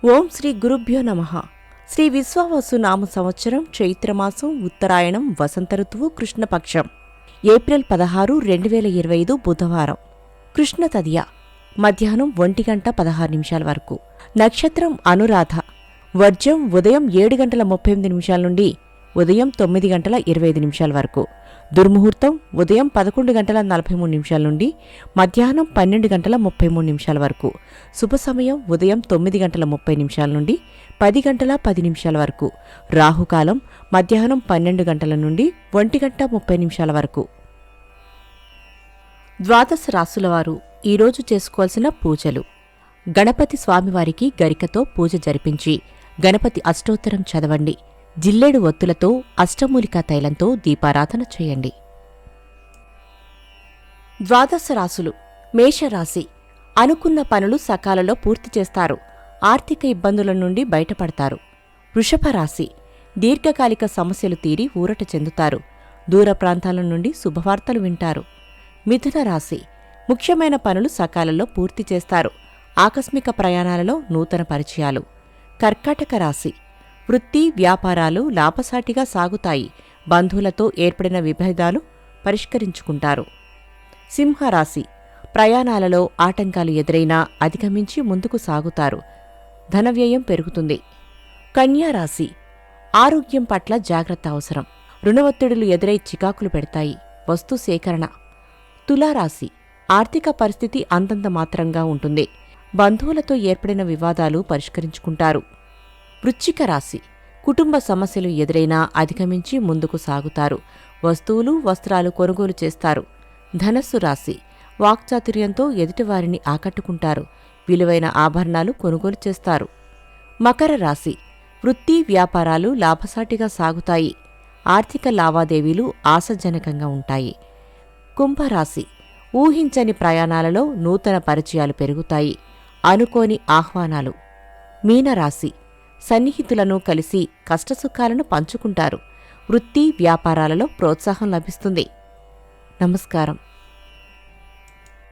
ఓం శ్రీ గురుభ్యో నమః. శ్రీ విశ్వావసు నామ సంవత్సరం చైత్రమాసం ఉత్తరాయణం వసంత ఋతువు కృష్ణపక్షం ఏప్రిల్ 16, 2025 బుధవారం. కృష్ణ తదియ మధ్యాహ్నం 1:16 వరకు. నక్షత్రం అనురాధ. వర్జం ఉదయం 7:38 నుండి ఉదయం 9:25 వరకు. దుర్ముహూర్తం ఉదయం 11:43 నుండి మధ్యాహ్నం 12:33 వరకు. శుభ సమయం ఉదయం 9:30 నుండి 10:10 వరకు. రాహుకాలం మధ్యాహ్నం 12 నుండి 1:30 వరకు. ద్వాదశ రాసులవారు ఈరోజు చేసుకోవాల్సిన పూజలు. గణపతి స్వామివారికి గరికతో పూజ జరిపించి గణపతి అష్టోత్తరం చదవండి. జిల్లేడు ఒత్తులతో అష్టమూలికా తైలంతో దీపారాధన చేయండి. ద్వాదశ రాసులు. మేషరాశి. అనుకున్న పనులు సకాలంలో పూర్తి చేస్తారు. ఆర్థిక ఇబ్బందుల నుండి బయటపడతారు. వృషభ రాశి. దీర్ఘకాలిక సమస్యలు తీరి ఊరట చెందుతారు. దూర ప్రాంతాల నుండి శుభవార్తలు వింటారు. మిథున రాశి. ముఖ్యమైన పనులు సకాలంలో పూర్తి చేస్తారు. ఆకస్మిక ప్రయాణాలలో నూతన పరిచయాలు. కర్కాటక రాశి. వృత్తి వ్యాపారాలు లాభసాటిగా సాగుతాయి. బంధువులతో ఏర్పడిన విభేదాలు పరిష్కరించుకుంటారు. సింహరాశి. ప్రయాణాలలో ఆటంకాలు ఎదురైనా అధిగమించి ముందుకు సాగుతారు. ధనవ్యయం పెరుగుతుంది. కన్యారాశి. ఆరోగ్యం పట్ల జాగ్రత్త అవసరం. రుణ ఒత్తిడులు ఎదురై చికాకులు పెడతాయి. వస్తు సేకరణ. తులారాశి. ఆర్థిక పరిస్థితి అంతంత మాత్రంగా ఉంటుంది. బంధువులతో ఏర్పడిన వివాదాలు పరిష్కరించుకుంటారు. వృశ్చిక రాశి. కుటుంబ సమస్యలు ఎదురైనా అధిగమించి ముందుకు సాగుతారు. వస్తువులు వస్త్రాలు కొనుగోలు చేస్తారు. ధనస్సు రాశి. వాక్చాతుర్యంతో ఎదుటివారిని ఆకట్టుకుంటారు. విలువైన ఆభరణాలు కొనుగోలు చేస్తారు. మకర రాశి. వృత్తి వ్యాపారాలు లాభసాటిగా సాగుతాయి. ఆర్థిక లావాదేవీలు ఆశాజనకంగా ఉంటాయి. కుంభరాశి. ఊహించని ప్రయాణాలలో నూతన పరిచయాలు పెరుగుతాయి. అనుకోని ఆహ్వానాలు. మీనరాశి. సన్నిహితులను కలిసి కష్టసుఖాలను పంచుకుంటారు. వృత్తి వ్యాపారాలలో ప్రోత్సాహం లభిస్తుంది. నమస్కారం.